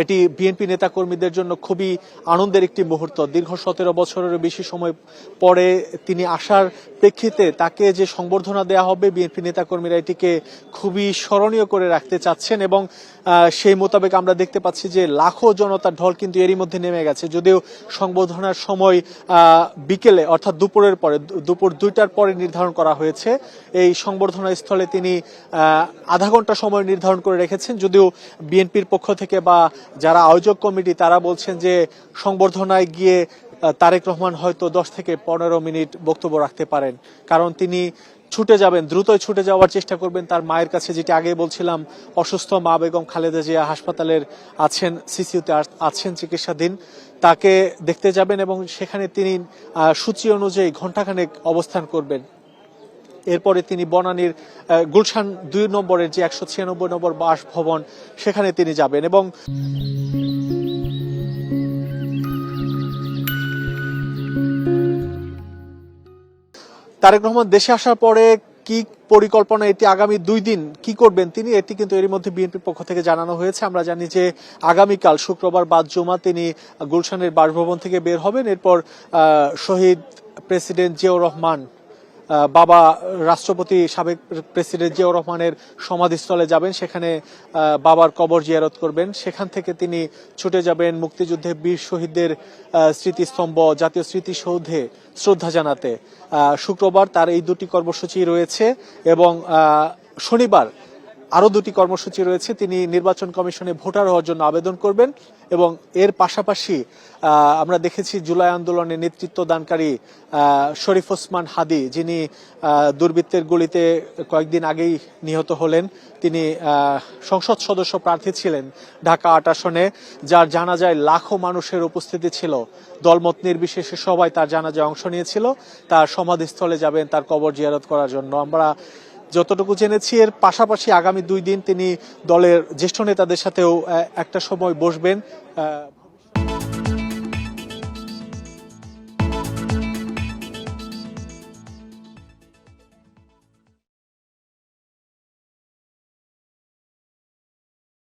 এটি বিএনপি নেতাকর্মীদের জন্য খুবই আনন্দের একটি মুহূর্ত। দীর্ঘ 17 বছরের বেশি সময় পরে তিনি আসার প্রেক্ষিতে তাকে যে সংবর্ধনা দেওয়া হবে, বিএনপি নেতাকর্মীরা এটিকে খুবই স্মরণীয় করে রাখতে চাচ্ছেন এবং সেই মোতাবেক আমরা দেখতে পাচ্ছি যে লাখো জনতার ঢল কিন্তু এরই মধ্যে নেমে গেছে। যদিও সংবর্ধনার সময় বিকেলে অর্থাৎ দুপুরের পরে, দুপুর 2টার পরে নির্ধারণ করা হয়েছে। এই সংবর্ধনা স্থলে তিনি আধা ঘন্টা সময় নির্ধারণ করে রেখেছেন। যদিও বিএনপির পক্ষ থেকে বা যারা আয়োজক কমিটি তারা বলছেন যে সংবর্ধনায় গিয়ে তারেক রহমান হয়তো 10 থেকে 15 মিনিট বক্তব্য রাখতে পারেন, কারণ তিনি ছুটে যাবেন, দ্রুতই ছুটে যাওয়ার চেষ্টা করবেন তার মায়ের কাছে, যেটি আগে বলছিলাম অসুস্থ মা বেগম খালেদা জিয়া হাসপাতালের আছেন, সিসিইউতে আছেন চিকিৎসাধীন, তাকে দেখতে যাবেন এবং সেখানে তিনি সূচি অনুযায়ী ঘণ্টাখানেক অবস্থান করবেন। এরপরে তিনি বনানীর গুলশান 2 নম্বরের যে 196 নম্বর বাসভবন সেখানে তিনি যাবেন এবং তারেক রহমান দেশে আসার পরে কি পরিকল্পনা, এটি আগামী 2 দিন কি করবেন তিনি, এটি কিন্তু এরই মধ্যে বিএনপির পক্ষ থেকে জানানো হয়েছে। আমরা জানি যে আগামীকাল শুক্রবার বাদ জুমা তিনি গুলশানের বাসভবন থেকে বের হবেন। এরপর শহীদ প্রেসিডেন্ট জিয়াউর রহমান, বাবা রাষ্ট্রপতি সাবেক প্রেসিডেন্ট জিয়াউর রহমানের সমাধিস্থলে যাবেন, সেখানে বাবার কবর জিয়ারত করবেন। সেখান থেকে তিনি ছুটে যাবেন মুক্তিযুদ্ধে বীর শহীদদের স্মৃতিস্তম্ভ জাতীয় স্মৃতিসৌধে শ্রদ্ধা জানাতে। শুক্রবার তার এই 2টি কর্মসূচি রয়েছে এবং শনিবার আরো 2টি কর্মসূচি রয়েছে। তিনি নির্বাচন কমিশনে ভোটার হওয়ার জন্য আবেদন করবেন এবং এর পাশাপাশি আমরা দেখেছি জুলাই আন্দোলনে নেতৃত্ব দানকারী শরীফ ওসমান হাদি, যিনি দুর্বৃত্তের গুলিতে কয়েকদিন আগেই নিহত হলেন, তিনি সংসদ সদস্য প্রার্থী ছিলেন ঢাকা 8 আসনে, যার জানাজায় লাখো মানুষের উপস্থিতি ছিল, দলমত নির্বিশেষে সবাই তার জানাজায় অংশ নিয়েছিল। তার সমাধিস্থলে যাবেন তার কবর জিয়ারত করার জন্য। আমরা যতটুকু জেনেছি এর পাশাপাশি আগামী 2 দিন তিনি দলের জ্যেষ্ঠ নেতাদের সাথেও একটা সময় বসবেন।